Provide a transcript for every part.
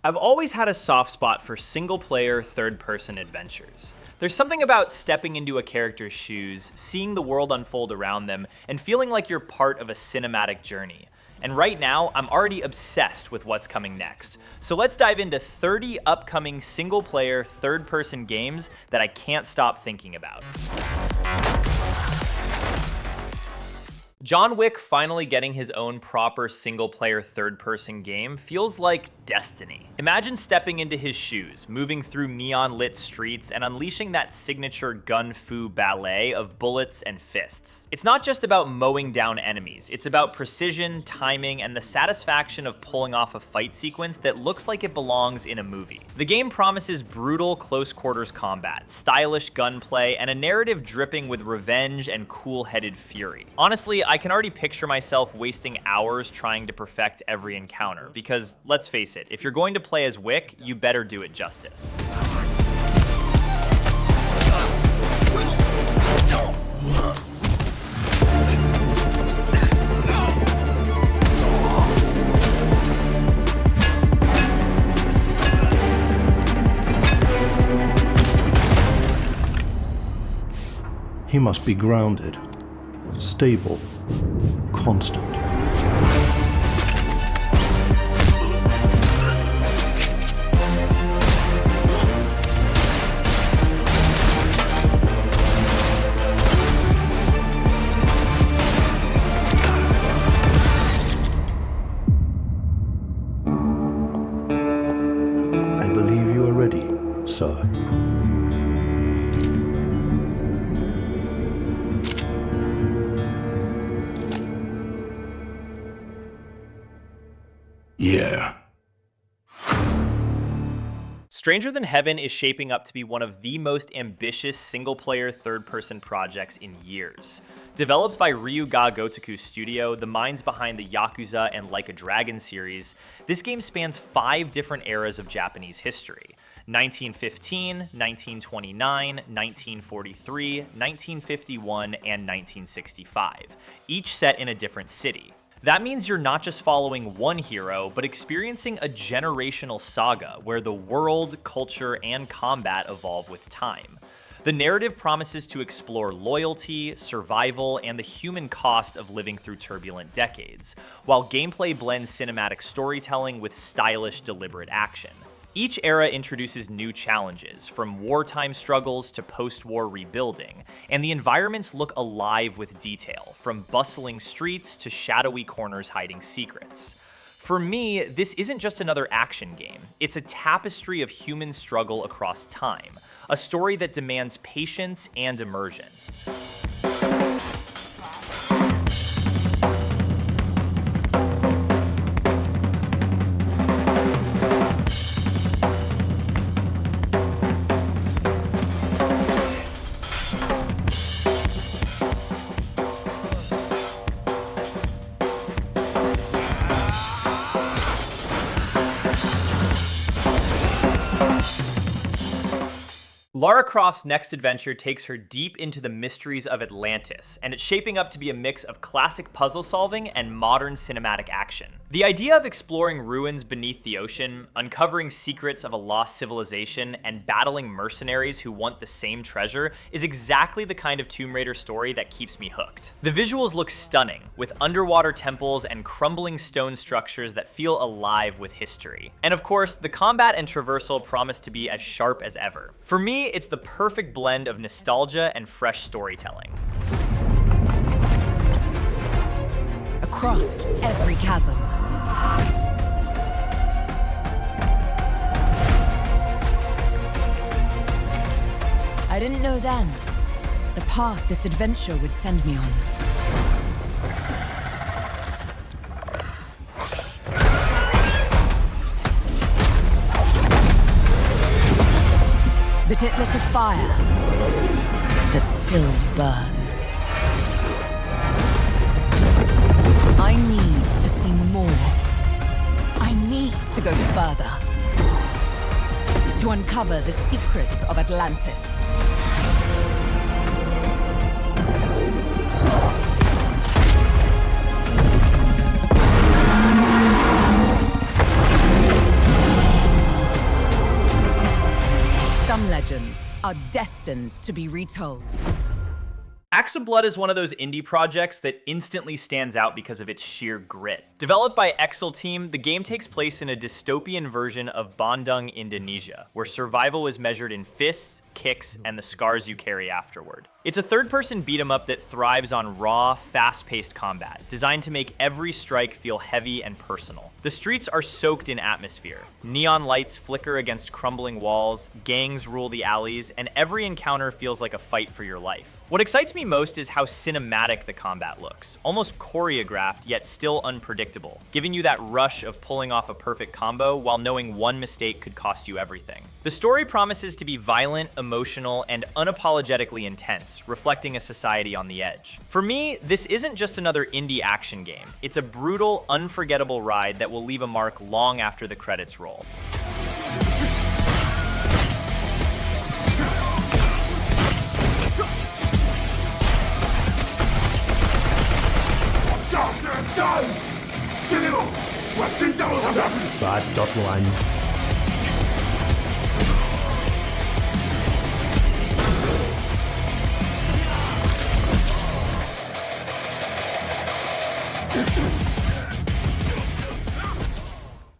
I've always had a soft spot for single-player, third-person adventures. There's something about stepping into a character's shoes, seeing the world unfold around them, and feeling like you're part of a cinematic journey. And right now, I'm already obsessed with what's coming next. So let's dive into 30 upcoming single-player, third-person games that I can't stop thinking about. John Wick finally getting his own proper single-player third-person game feels like destiny. Imagine stepping into his shoes, moving through neon-lit streets, and unleashing that signature gun-fu ballet of bullets and fists. It's not just about mowing down enemies, it's about precision, timing, and the satisfaction of pulling off a fight sequence that looks like it belongs in a movie. The game promises brutal close-quarters combat, stylish gunplay, and a narrative dripping with revenge and cool-headed fury. Honestly, I can already picture myself wasting hours trying to perfect every encounter, because let's face it, if you're going to play as Wick, you better do it justice. He must be grounded, stable, constant. I believe you are ready, sir. Yeah. Stranger Than Heaven is shaping up to be one of the most ambitious single-player third-person projects in years. Developed by Ryuga Gotoku Studio, the minds behind the Yakuza and Like a Dragon series, this game spans 5 different eras of Japanese history: 1915, 1929, 1943, 1951, and 1965, each set in a different city. That means you're not just following one hero, but experiencing a generational saga where the world, culture, and combat evolve with time. The narrative promises to explore loyalty, survival, and the human cost of living through turbulent decades, while gameplay blends cinematic storytelling with stylish, deliberate action. Each era introduces new challenges, from wartime struggles to post-war rebuilding, and the environments look alive with detail, from bustling streets to shadowy corners hiding secrets. For me, this isn't just another action game. It's a tapestry of human struggle across time, a story that demands patience and immersion. Lara Croft's next adventure takes her deep into the mysteries of Atlantis, and it's shaping up to be a mix of classic puzzle solving and modern cinematic action. The idea of exploring ruins beneath the ocean, uncovering secrets of a lost civilization, and battling mercenaries who want the same treasure is exactly the kind of Tomb Raider story that keeps me hooked. The visuals look stunning, with underwater temples and crumbling stone structures that feel alive with history. And of course, the combat and traversal promise to be as sharp as ever. For me, it's the perfect blend of nostalgia and fresh storytelling. Across every chasm, I didn't know then the path this adventure would send me on. But it lit a fire that still burns. I need to see more. I need to go further. To uncover the secrets of Atlantis. Some legends are destined to be retold. Axe of Blood is one of those indie projects that instantly stands out because of its sheer grit. Developed by Exel Team, the game takes place in a dystopian version of Bandung, Indonesia, where survival is measured in fists, kicks, and the scars you carry afterward. It's a third-person beat-em-up that thrives on raw, fast-paced combat, designed to make every strike feel heavy and personal. The streets are soaked in atmosphere. Neon lights flicker against crumbling walls, gangs rule the alleys, and every encounter feels like a fight for your life. What excites me most is how cinematic the combat looks, almost choreographed yet still unpredictable, giving you that rush of pulling off a perfect combo while knowing one mistake could cost you everything. The story promises to be violent, emotional, and unapologetically intense, reflecting a society on the edge. For me, this isn't just another indie action game. It's a brutal, unforgettable ride that will leave a mark long after the credits roll. Bad dot line.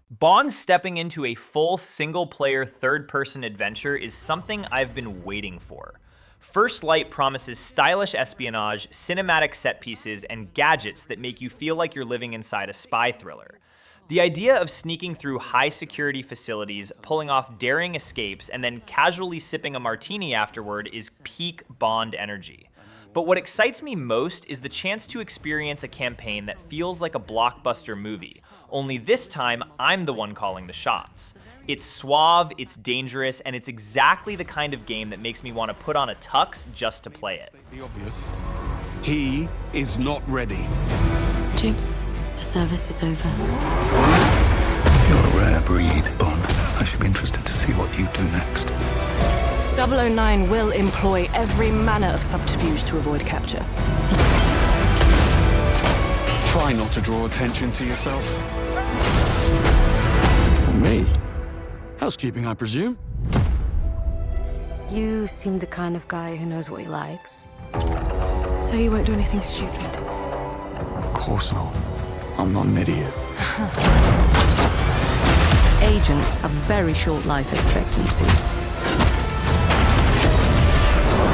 Bond stepping into a full single-player third-person adventure is something I've been waiting for. First Light promises stylish espionage, cinematic set pieces, and gadgets that make you feel like you're living inside a spy thriller. The idea of sneaking through high-security facilities, pulling off daring escapes, and then casually sipping a martini afterward is peak Bond energy. But what excites me most is the chance to experience a campaign that feels like a blockbuster movie, only this time I'm the one calling the shots. It's suave, it's dangerous, and it's exactly the kind of game that makes me want to put on a tux just to play it. The obvious. He is not ready. James, the service is over. You're a rare breed, Bond. I should be interested to see what you do next. 009 will employ every manner of subterfuge to avoid capture. Try not to draw attention to yourself. Me? Housekeeping, I presume? You seem the kind of guy who knows what he likes. So you won't do anything stupid? Of course not. I'm not an idiot. Agents have very short life expectancy.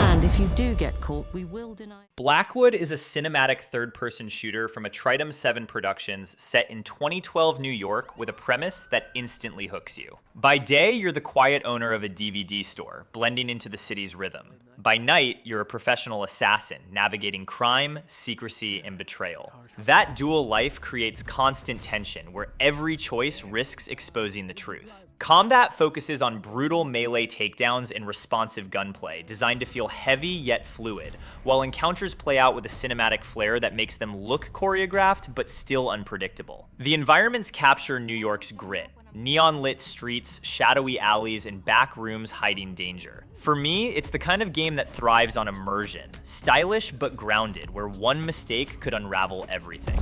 And if you do get caught, we will deny. Blackwood is a cinematic third-person shooter from Atlantis 7 Productions set in 2012 New York with a premise that instantly hooks you. By day, you're the quiet owner of a DVD store, blending into the city's rhythm. By night, you're a professional assassin, navigating crime, secrecy, and betrayal. That dual life creates constant tension, where every choice risks exposing the truth. Combat focuses on brutal melee takedowns and responsive gunplay, designed to feel heavy yet fluid, while encounters play out with a cinematic flair that makes them look choreographed but still unpredictable. The environments capture New York's grit. Neon-lit streets, shadowy alleys, and back rooms hiding danger. For me, it's the kind of game that thrives on immersion. Stylish but grounded, where one mistake could unravel everything.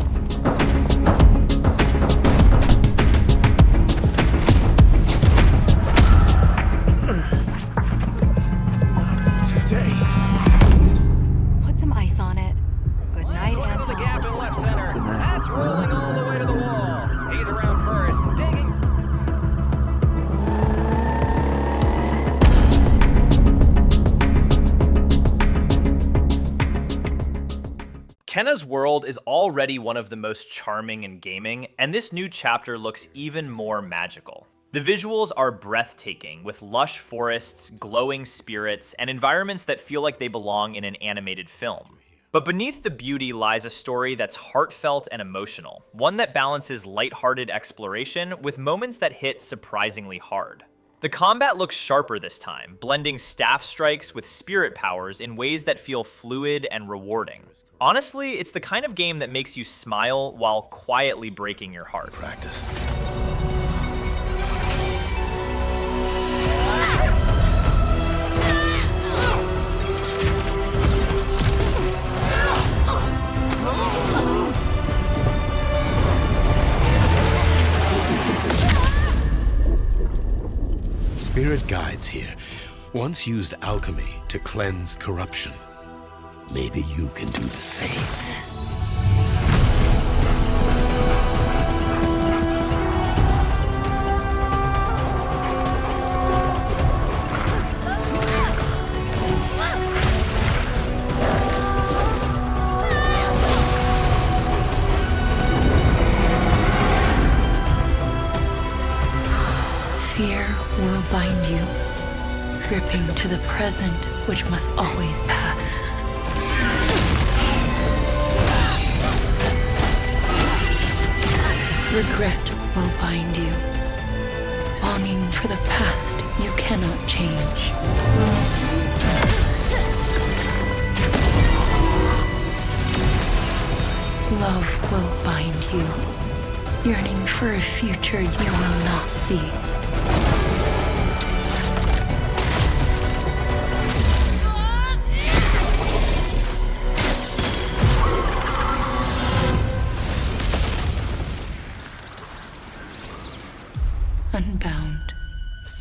Today. Put some ice on it. Good night, The gap Anton. in left center. That's rolling all the way to the wall. He's around first. Digging. Kenna's world is already one of the most charming in gaming, and this new chapter looks even more magical. The visuals are breathtaking, with lush forests, glowing spirits, and environments that feel like they belong in an animated film. But beneath the beauty lies a story that's heartfelt and emotional, one that balances lighthearted exploration with moments that hit surprisingly hard. The combat looks sharper this time, blending staff strikes with spirit powers in ways that feel fluid and rewarding. Honestly, it's the kind of game that makes you smile while quietly breaking your heart. Practice. Spirit guides here. once used alchemy to cleanse corruption. Maybe you can do the same. Fear will bind you, gripping to the present, which must always pass. Regret will bind you, longing for the past you cannot change. Love will bind you, yearning for a future you will not see. Unbound,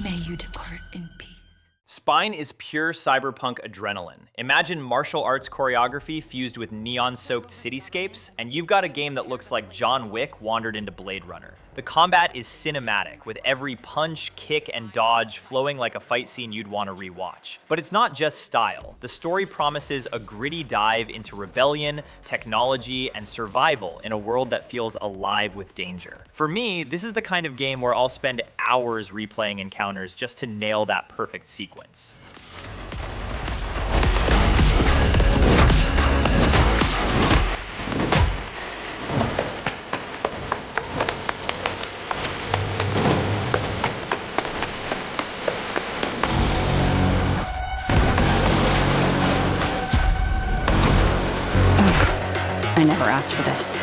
may you depart in peace. Spine is pure cyberpunk adrenaline. Imagine martial arts choreography fused with neon-soaked cityscapes, and you've got a game that looks like John Wick wandered into Blade Runner. The combat is cinematic, with every punch, kick, and dodge flowing like a fight scene you'd want to rewatch. But it's not just style. The story promises a gritty dive into rebellion, technology, and survival in a world that feels alive with danger. For me, this is the kind of game where I'll spend hours replaying encounters just to nail that perfect sequence. I never asked for this.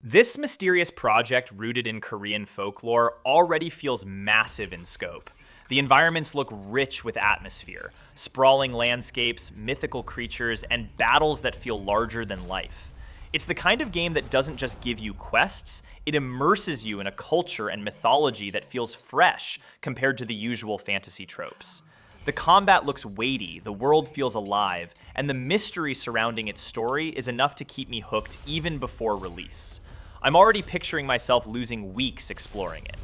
This mysterious project rooted in Korean folklore already feels massive in scope. The environments look rich with atmosphere, sprawling landscapes, mythical creatures, and battles that feel larger than life. It's the kind of game that doesn't just give you quests, it immerses you in a culture and mythology that feels fresh compared to the usual fantasy tropes. The combat looks weighty, the world feels alive, and the mystery surrounding its story is enough to keep me hooked even before release. I'm already picturing myself losing weeks exploring it.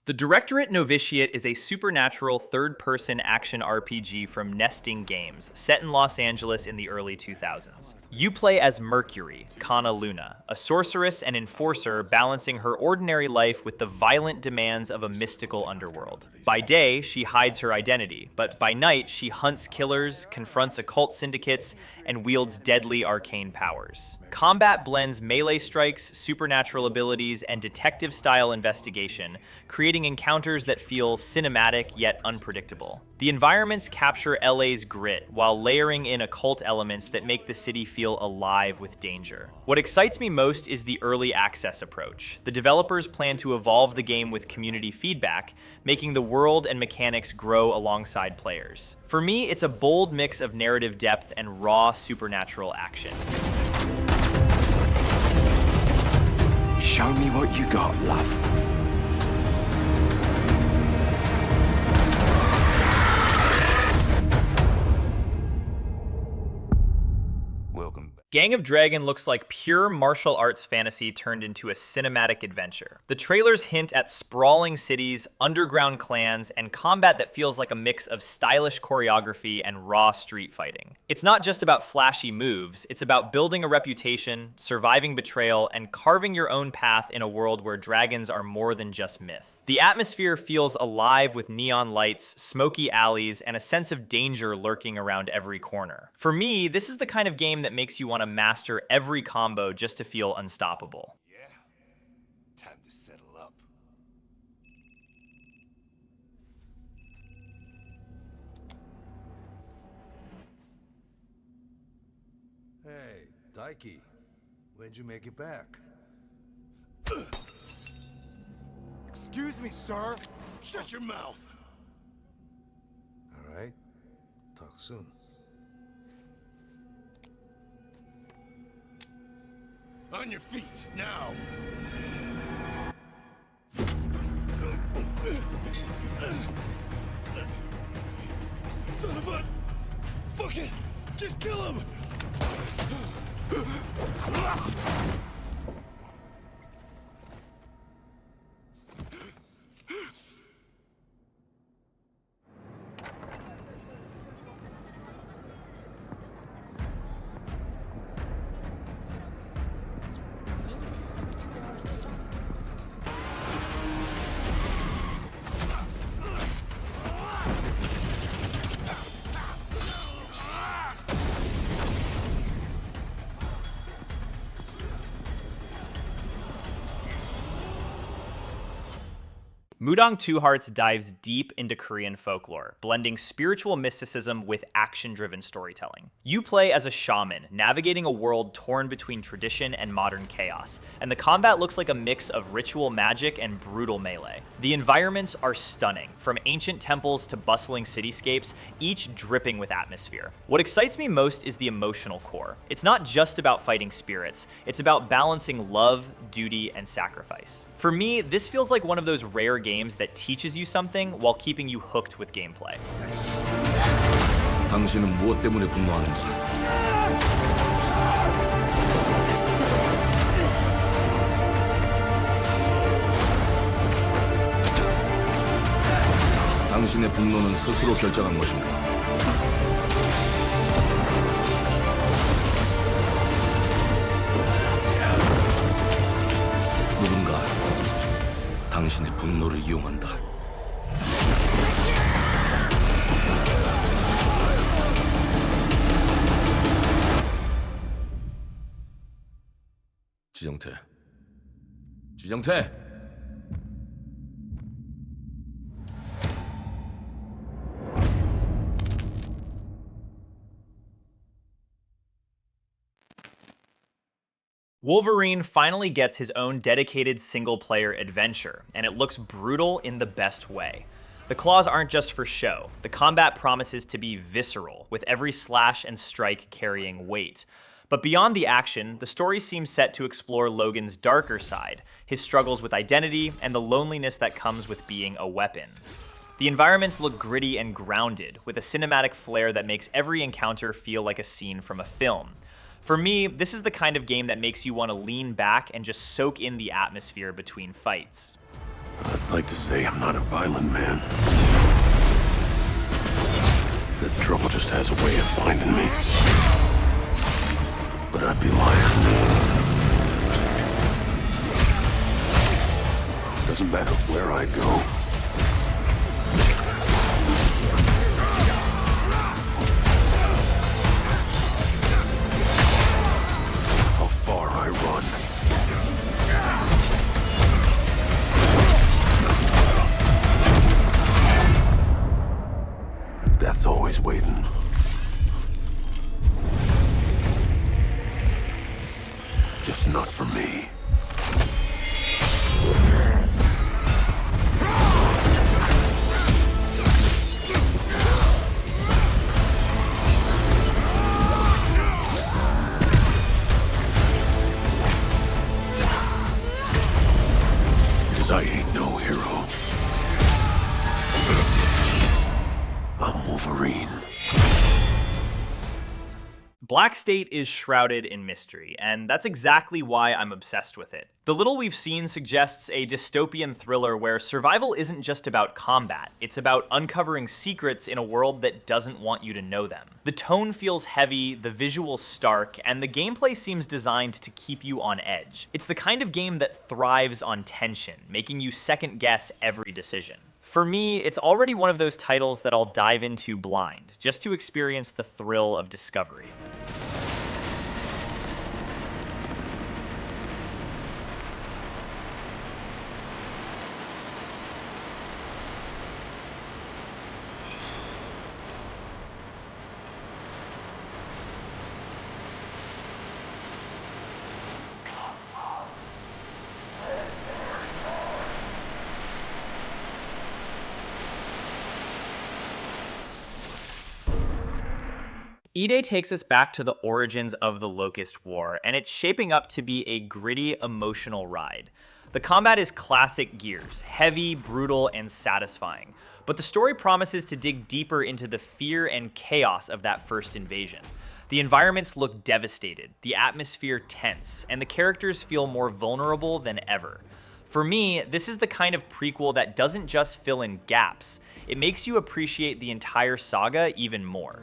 The Directorate Novitiate is a supernatural third-person action RPG from Nesting Games, set in Los Angeles in the early 2000s. You play as Mercury, Kana Luna, a sorceress and enforcer balancing her ordinary life with the violent demands of a mystical underworld. By day, she hides her identity, but by night, she hunts killers, confronts occult syndicates, and wields deadly arcane powers. Combat blends melee strikes, supernatural abilities, and detective-style investigation, creating encounters that feel cinematic yet unpredictable. The environments capture LA's grit while layering in occult elements that make the city feel alive with danger. What excites me most is the early access approach. The developers plan to evolve the game with community feedback, making the world and mechanics grow alongside players. For me, it's a bold mix of narrative depth and raw supernatural action. Show me what you got, love. Gang of Dragon looks like pure martial arts fantasy turned into a cinematic adventure. The trailers hint at sprawling cities, underground clans, and combat that feels like a mix of stylish choreography and raw street fighting. It's not just about flashy moves, it's about building a reputation, surviving betrayal, and carving your own path in a world where dragons are more than just myth. The atmosphere feels alive with neon lights, smoky alleys, and a sense of danger lurking around every corner. For me, this is the kind of game that makes you want to master every combo just to feel unstoppable. Yeah, time to settle up. Hey, Daiki, when'd you make it back? Excuse me, sir. Shut your mouth. All right, talk soon. On your feet, now! Son of a... Fuck it! Just kill him! Mudang Two Hearts dives deep into Korean folklore, blending spiritual mysticism with action-driven storytelling. You play as a shaman, navigating a world torn between tradition and modern chaos, and the combat looks like a mix of ritual magic and brutal melee. The environments are stunning, from ancient temples to bustling cityscapes, each dripping with atmosphere. What excites me most is the emotional core. It's not just about fighting spirits, it's about balancing love, duty, and sacrifice. For me, this feels like one of those rare games that teaches you something while keeping you hooked with gameplay. 당신은 무엇 때문에 분노하는지. 당신의 분노는 스스로 결정한 것인가? 누군가 당신의 분노를 이용한다. 지정태. Wolverine finally gets his own dedicated single-player adventure, and it looks brutal in the best way. The claws aren't just for show. The combat promises to be visceral, with every slash and strike carrying weight. But beyond the action, the story seems set to explore Logan's darker side, his struggles with identity, and the loneliness that comes with being a weapon. The environments look gritty and grounded, with a cinematic flair that makes every encounter feel like a scene from a film. For me, this is the kind of game that makes you want to lean back and just soak in the atmosphere between fights. like to say I'm not a violent man. The trouble just has a way of finding me. But I'd be lying. Doesn't matter where I go. How far I run. Death's always waiting. Just not for me. Because I ain't no hero. I'm Wolverine. Black State is shrouded in mystery, and that's exactly why I'm obsessed with it. The little we've seen suggests a dystopian thriller where survival isn't just about combat, it's about uncovering secrets in a world that doesn't want you to know them. The tone feels heavy, the visuals stark, and the gameplay seems designed to keep you on edge. It's the kind of game that thrives on tension, making you second guess every decision. For me, it's already one of those titles that I'll dive into blind, just to experience the thrill of discovery. E-Day takes us back to the origins of the Locust War, and it's shaping up to be a gritty, emotional ride. The combat is classic Gears, heavy, brutal, and satisfying, but the story promises to dig deeper into the fear and chaos of that first invasion. The environments look devastated, the atmosphere tense, and the characters feel more vulnerable than ever. For me, this is the kind of prequel that doesn't just fill in gaps, it makes you appreciate the entire saga even more.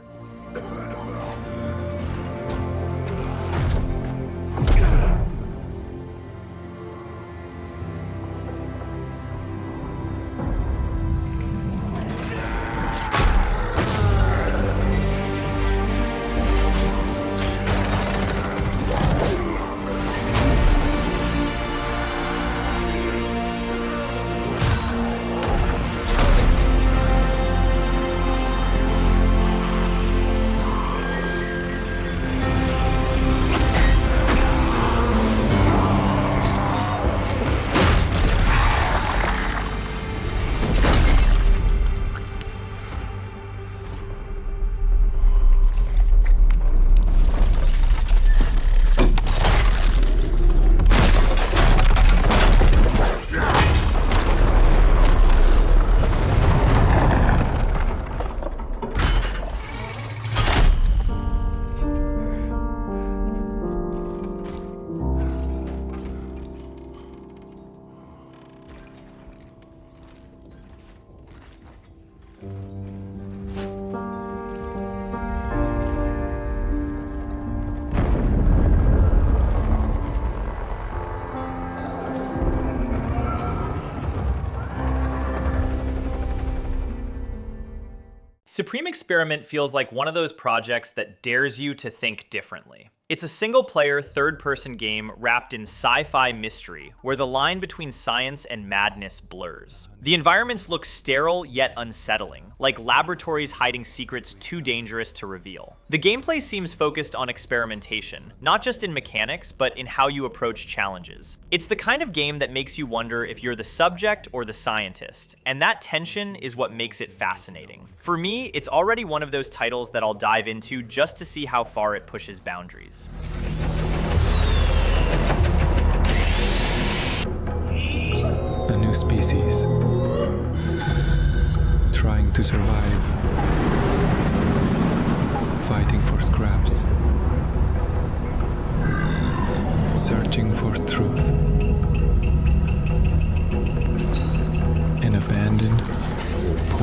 Supreme Experiment feels like one of those projects that dares you to think differently. It's a single-player, third-person game wrapped in sci-fi mystery, where the line between science and madness blurs. The environments look sterile yet unsettling, like laboratories hiding secrets too dangerous to reveal. The gameplay seems focused on experimentation, not just in mechanics, but in how you approach challenges. It's the kind of game that makes you wonder if you're the subject or the scientist, and that tension is what makes it fascinating. For me, it's already one of those titles that I'll dive into just to see how far it pushes boundaries. A new species, trying to survive, fighting for scraps, searching for truth.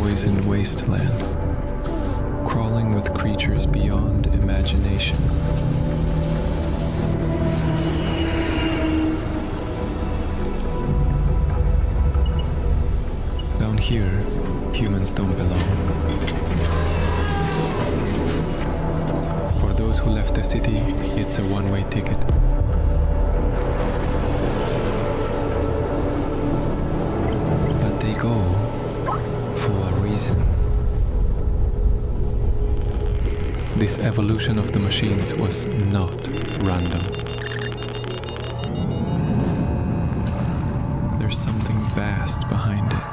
poisoned wasteland, crawling with creatures beyond imagination. Down here, humans don't belong. For those who left the city, it's a one-way ticket. But they go for a reason. This evolution of the machines was not random. There's something vast behind it.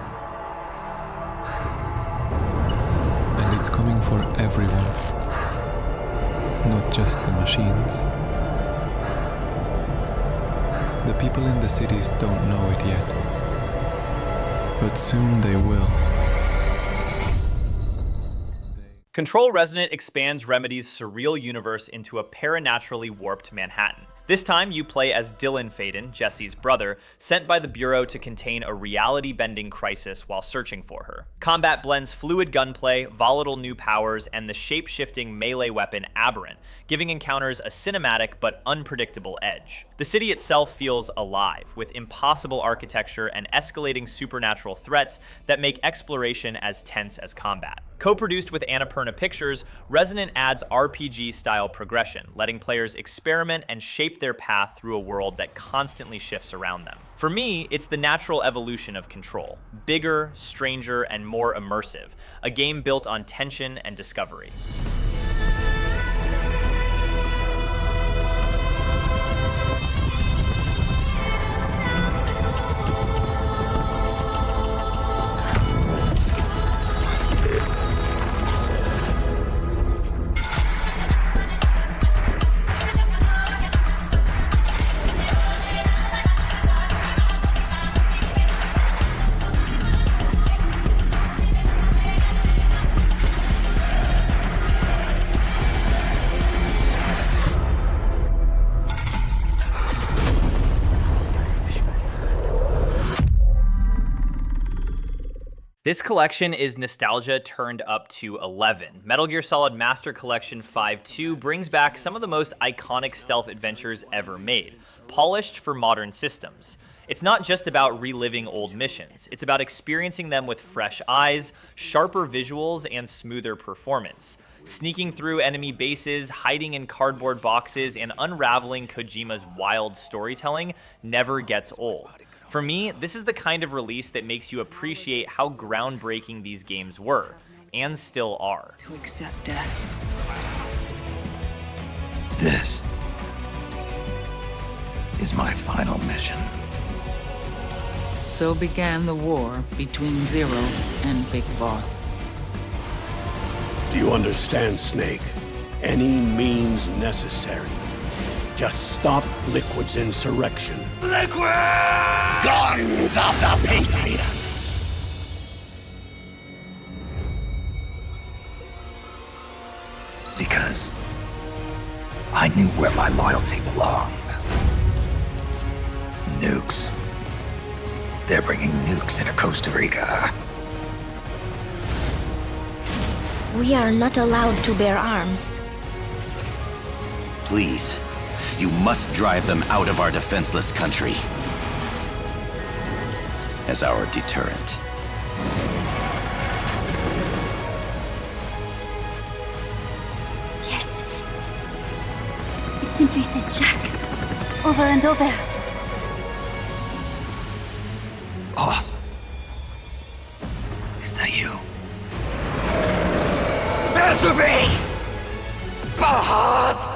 And it's coming for everyone, not just the machines. The people in the cities don't know it yet, but soon they will. Control Resonant expands Remedy's surreal universe into a paranaturally warped Manhattan. This time, you play as Dylan Faden, Jesse's brother, sent by the Bureau to contain a reality-bending crisis while searching for her. Combat blends fluid gunplay, volatile new powers, and the shape-shifting melee weapon Aberrant, giving encounters a cinematic but unpredictable edge. The city itself feels alive, with impossible architecture and escalating supernatural threats that make exploration as tense as combat. Co-produced with Annapurna Pictures, Resonant adds RPG-style progression, letting players experiment and shape their path through a world that constantly shifts around them. For me, it's the natural evolution of Control. Bigger, stranger, and more immersive. A game built on tension and discovery. This collection is nostalgia turned up to 11. Metal Gear Solid Master Collection 5-2 brings back some of the most iconic stealth adventures ever made, polished for modern systems. It's not just about reliving old missions, it's about experiencing them with fresh eyes, sharper visuals, and smoother performance. Sneaking through enemy bases, hiding in cardboard boxes, and unraveling Kojima's wild storytelling never gets old. For me, this is the kind of release that makes you appreciate how groundbreaking these games were, and still are. To accept death. This is my final mission. So began the war between Zero and Big Boss. Do you understand, Snake? Any means necessary. Just stop Liquid's insurrection. Liquid! Guns of the Patriots! Because I knew where my loyalty belonged. Nukes. They're bringing nukes into Costa Rica. We are not allowed to bear arms. Please, you must drive them out of our defenseless country. As our deterrent. Yes. It simply said Jack. Over and over. Boss. Is that you? Answer me! Boss!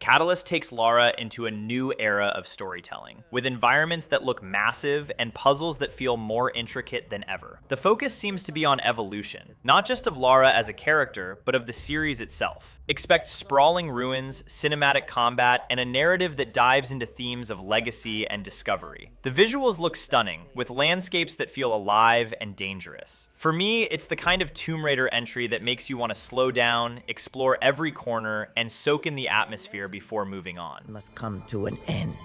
Catalyst takes Lara into a new era of storytelling, with environments that look massive and puzzles that feel more intricate than ever. The focus seems to be on evolution, not just of Lara as a character, but of the series itself. Expect sprawling ruins, cinematic combat, and a narrative that dives into themes of legacy and discovery. The visuals look stunning, with landscapes that feel alive and dangerous. For me, it's the kind of Tomb Raider entry that makes you want to slow down, explore every corner, and soak in the atmosphere before moving on. Must come to an end.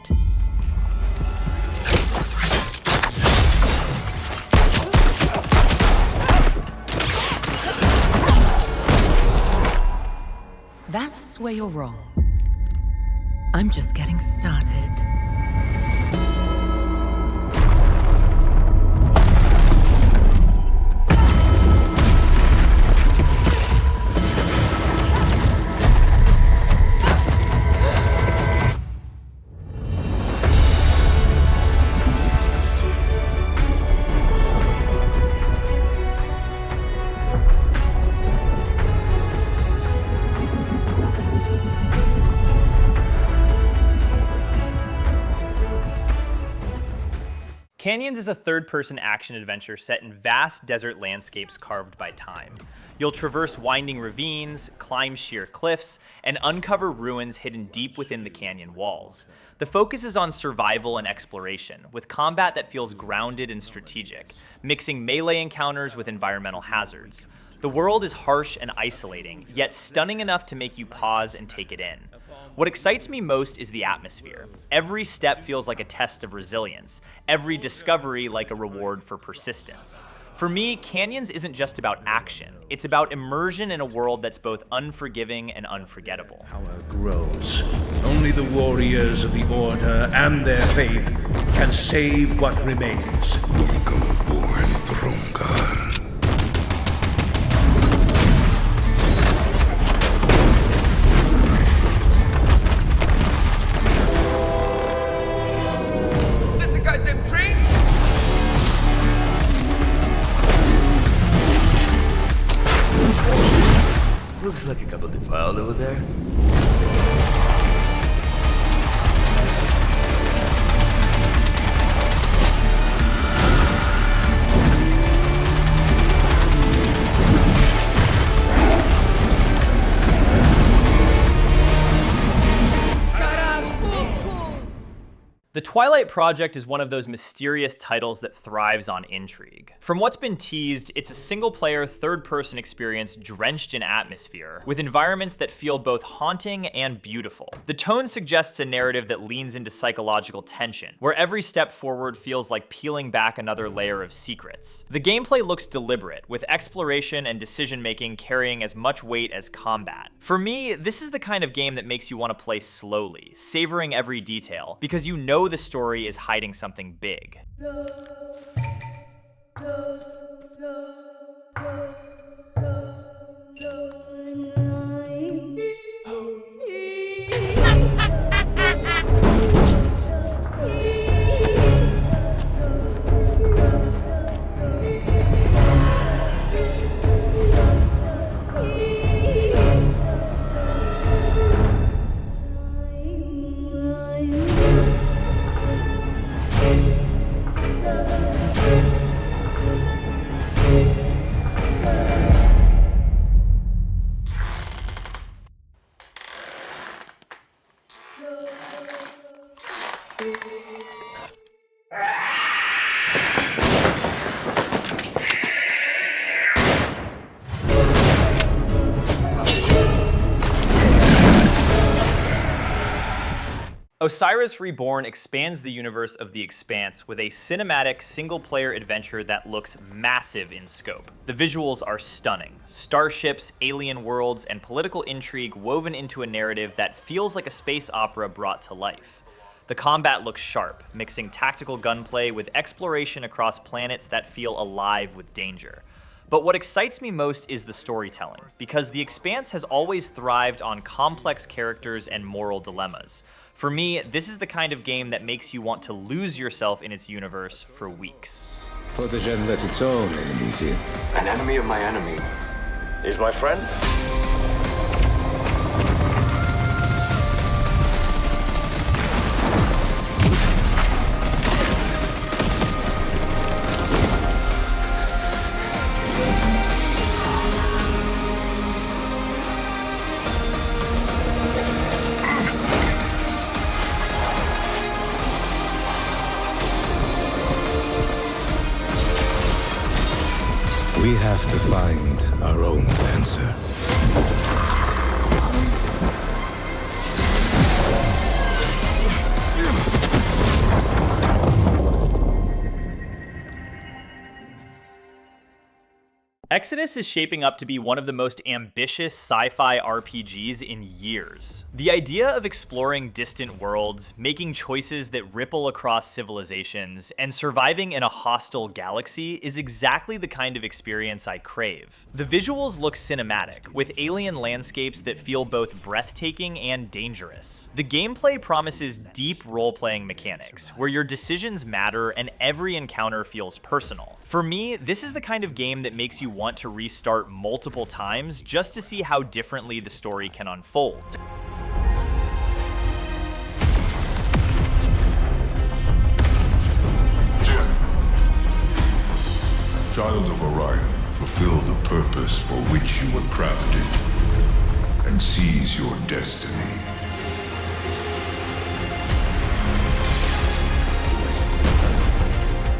That's where you're wrong. I'm just getting started. Canyons is a third-person action-adventure set in vast desert landscapes carved by time. You'll traverse winding ravines, climb sheer cliffs, and uncover ruins hidden deep within the canyon walls. The focus is on survival and exploration, with combat that feels grounded and strategic, mixing melee encounters with environmental hazards. The world is harsh and isolating, yet stunning enough to make you pause and take it in. What excites me most is the atmosphere. Every step feels like a test of resilience, every discovery like a reward for persistence. For me, Canyons isn't just about action, it's about immersion in a world that's both unforgiving and unforgettable. Power grows. Only the warriors of the Order and their faith can save what remains. Welcome aboard, Throngar. Looks like a couple defiled over there. The Twilight Project is one of those mysterious titles that thrives on intrigue. From what's been teased, it's a single-player, third-person experience drenched in atmosphere, with environments that feel both haunting and beautiful. The tone suggests a narrative that leans into psychological tension, where every step forward feels like peeling back another layer of secrets. The gameplay looks deliberate, with exploration and decision-making carrying as much weight as combat. For me, this is the kind of game that makes you want to play slowly, savoring every detail, because you know the story is hiding something big. Osiris Reborn expands the universe of the Expanse with a cinematic, single-player adventure that looks massive in scope. The visuals are stunning. Starships, alien worlds, and political intrigue woven into a narrative that feels like a space opera brought to life. The combat looks sharp, mixing tactical gunplay with exploration across planets that feel alive with danger. But what excites me most is the storytelling, because the Expanse has always thrived on complex characters and moral dilemmas. For me, this is the kind of game that makes you want to lose yourself in its universe for weeks. Protégène let its own enemies in. An enemy of my enemy is my friend. have to find our own answer. Exodus is shaping up to be one of the most ambitious sci-fi RPGs in years. The idea of exploring distant worlds, making choices that ripple across civilizations, and surviving in a hostile galaxy is exactly the kind of experience I crave. The visuals look cinematic, with alien landscapes that feel both breathtaking and dangerous. The gameplay promises deep role-playing mechanics, where your decisions matter and every encounter feels personal. For me, this is the kind of game that makes you want to restart multiple times just to see how differently the story can unfold. Child of Orion, fulfill the purpose for which you were crafted, and seize your destiny.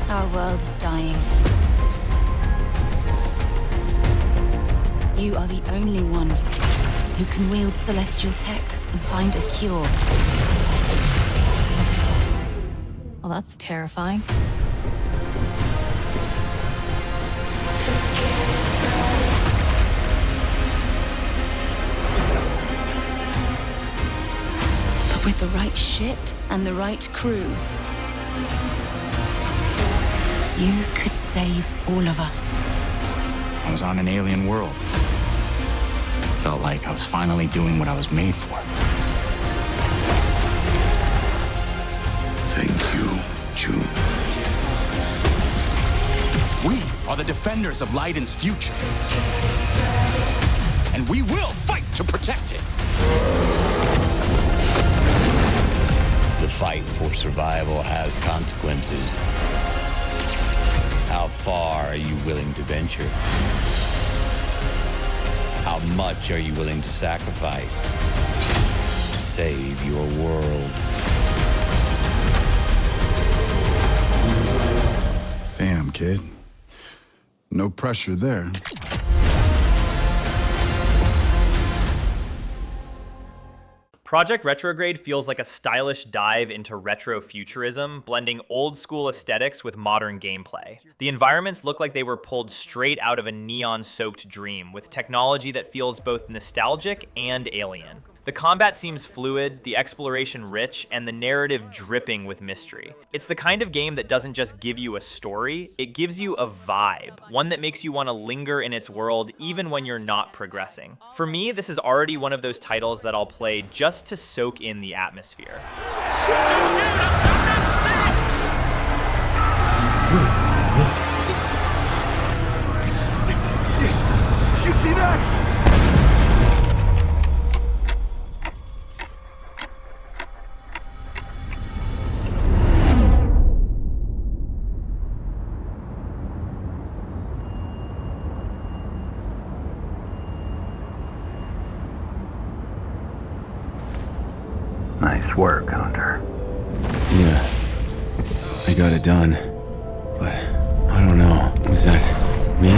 Our world is dying. You are the only one who can wield celestial tech and find a cure. Well, that's terrifying. But with the right ship and the right crew, you could save all of us. I was on an alien world. Felt like I was finally doing what I was made for. Thank you, June. We are the defenders of Leiden's future. And we will fight to protect it. The fight for survival has consequences. How far are you willing to venture? How much are you willing to sacrifice to save your world? Damn, kid. No pressure there. Project Retrograde feels like a stylish dive into retro-futurism, blending old-school aesthetics with modern gameplay. The environments look like they were pulled straight out of a neon-soaked dream, with technology that feels both nostalgic and alien. The combat seems fluid, the exploration rich, and the narrative dripping with mystery. It's the kind of game that doesn't just give you a story, it gives you a vibe, one that makes you want to linger in its world even when you're not progressing. For me, this is already one of those titles that I'll play just to soak in the atmosphere. You see that? Nice work, Hunter. Yeah, I got it done. But I don't know. Was that me?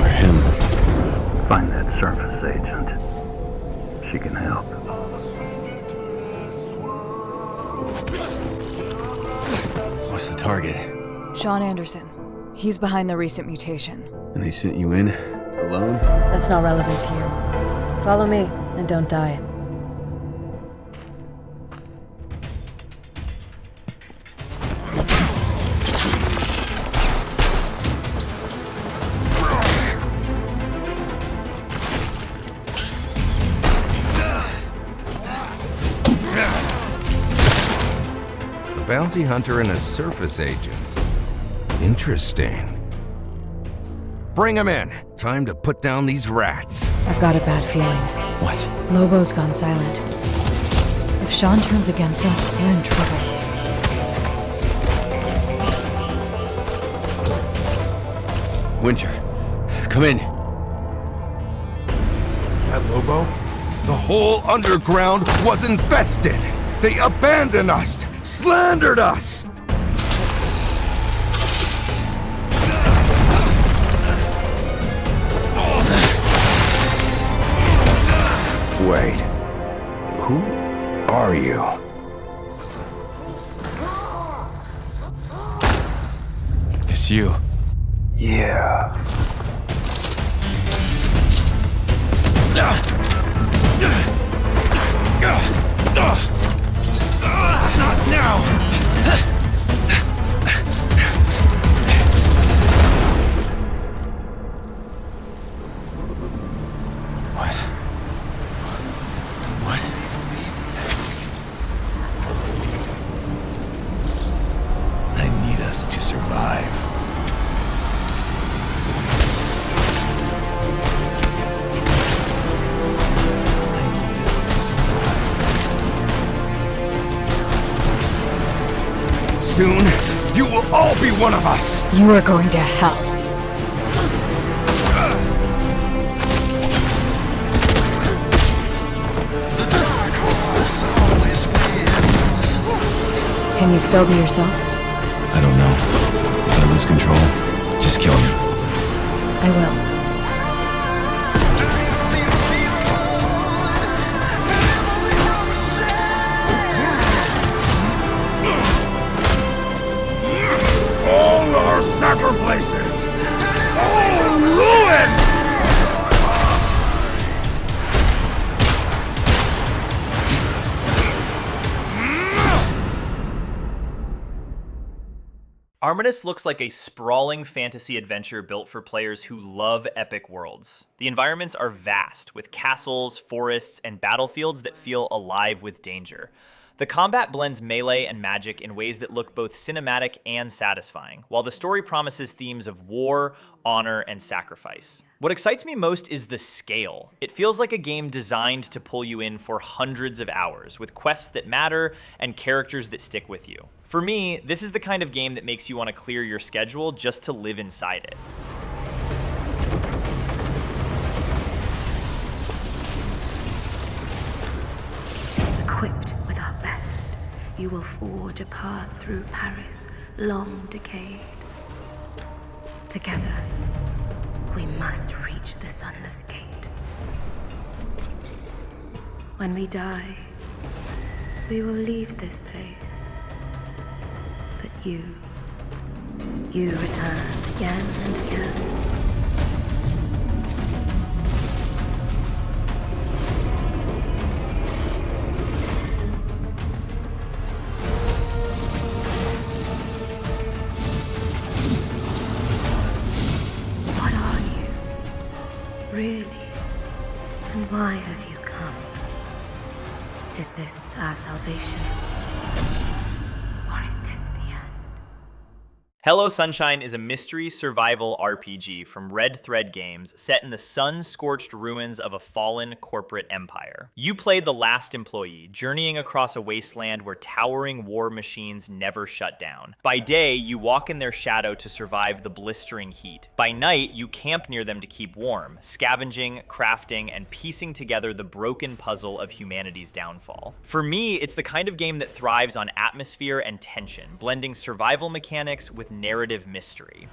Or him? Find that surface agent. She can help. What's the target? Sean Anderson. He's behind the recent mutation. And they sent you in? Alone? That's not relevant to you. Follow me, and don't die. Bounty hunter and a surface agent. Interesting. Bring him in. Time to put down these rats. I've got a bad feeling. What? Lobo's gone silent. If Sean turns against us, we're in trouble. Winter, come in. Is that Lobo? The whole underground was infested. They abandoned us, slandered us. Wait. Who are you? It's you. Yeah. Not now! To survive. I need us to survive. Soon, you will all be one of us! You are going to hell. Can you still be yourself? I don't know. If I lose control, just kill me. I will. All our sacrifices! All ruined! Armatus looks like a sprawling fantasy adventure built for players who love epic worlds. The environments are vast, with castles, forests, and battlefields that feel alive with danger. The combat blends melee and magic in ways that look both cinematic and satisfying, while the story promises themes of war, honor, and sacrifice. What excites me most is the scale. It feels like a game designed to pull you in for hundreds of hours, with quests that matter and characters that stick with you. For me, this is the kind of game that makes you want to clear your schedule just to live inside it. Equipped with our best, you will forge a path through Paris, long decayed. Together, we must reach the sunless gate. When we die, we will leave this place. But you return again and again. What are you, really? And why have you come? Is this our salvation? Or is this the end? Hello Sunshine is a mystery survival RPG from Red Thread Games set in the sun-scorched ruins of a fallen corporate empire. You play the last employee, journeying across a wasteland where towering war machines never shut down. By day, you walk in their shadow to survive the blistering heat. By night, you camp near them to keep warm, scavenging, crafting, and piecing together the broken puzzle of humanity's downfall. For me, it's the kind of game that thrives on atmosphere and tension, blending survival mechanics with narrative mystery.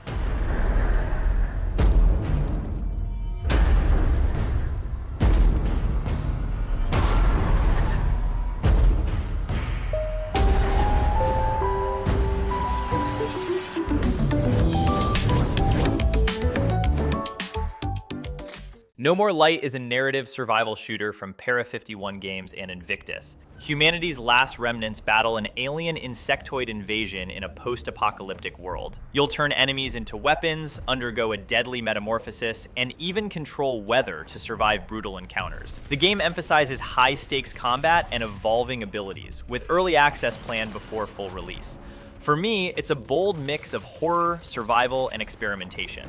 No More Light is a narrative survival shooter from Para51 Games and Invictus. Humanity's last remnants battle an alien insectoid invasion in a post-apocalyptic world. You'll turn enemies into weapons, undergo a deadly metamorphosis, and even control weather to survive brutal encounters. The game emphasizes high-stakes combat and evolving abilities, with early access planned before full release. For me, it's a bold mix of horror, survival, and experimentation.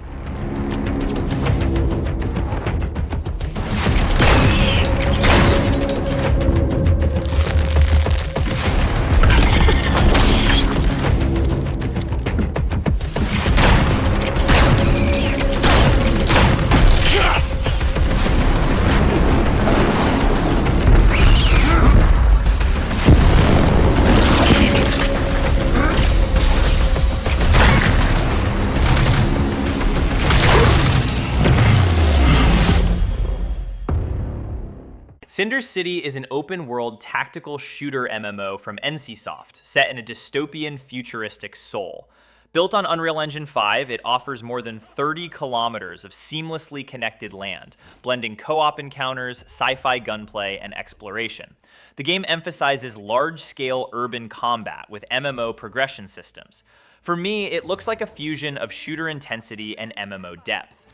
Cinder City is an open-world tactical shooter MMO from NCSoft, set in a dystopian, futuristic Seoul. Built on Unreal Engine 5, it offers more than 30 kilometers of seamlessly connected land, blending co-op encounters, sci-fi gunplay, and exploration. The game emphasizes large-scale urban combat with MMO progression systems. For me, it looks like a fusion of shooter intensity and MMO depth.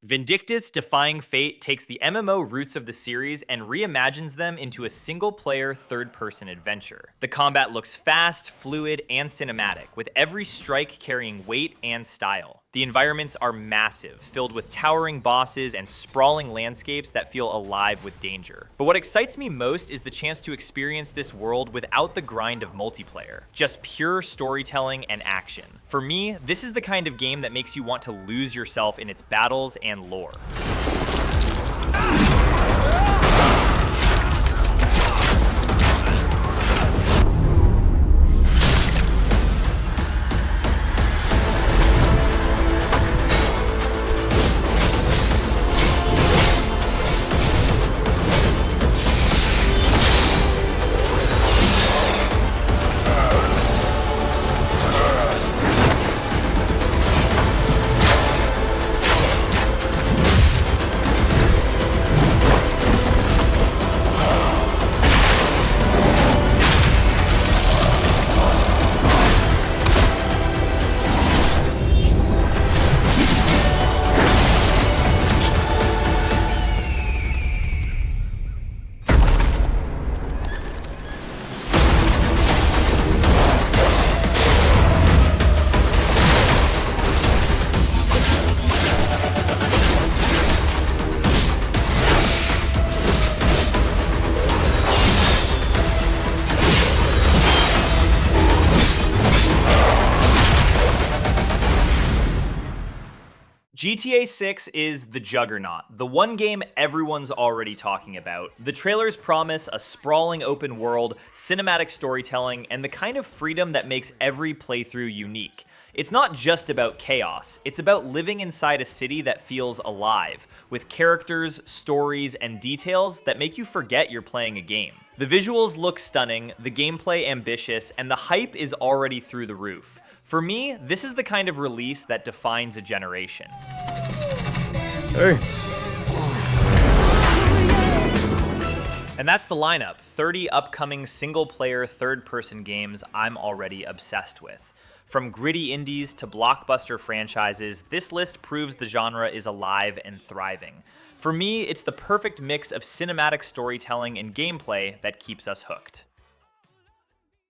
Vindictus Defying Fate takes the MMO roots of the series and reimagines them into a single-player, third-person adventure. The combat looks fast, fluid, and cinematic, with every strike carrying weight and style. The environments are massive, filled with towering bosses and sprawling landscapes that feel alive with danger. But what excites me most is the chance to experience this world without the grind of multiplayer, just pure storytelling and action. For me, this is the kind of game that makes you want to lose yourself in its battles and lore. GTA 6 is the juggernaut, the one game everyone's already talking about. The trailers promise a sprawling open world, cinematic storytelling, and the kind of freedom that makes every playthrough unique. It's not just about chaos, it's about living inside a city that feels alive, with characters, stories, and details that make you forget you're playing a game. The visuals look stunning, the gameplay ambitious, and the hype is already through the roof. For me, this is the kind of release that defines a generation. Hey. And that's the lineup, 30 upcoming single-player third-person games I'm already obsessed with. From gritty indies to blockbuster franchises, this list proves the genre is alive and thriving. For me, it's the perfect mix of cinematic storytelling and gameplay that keeps us hooked.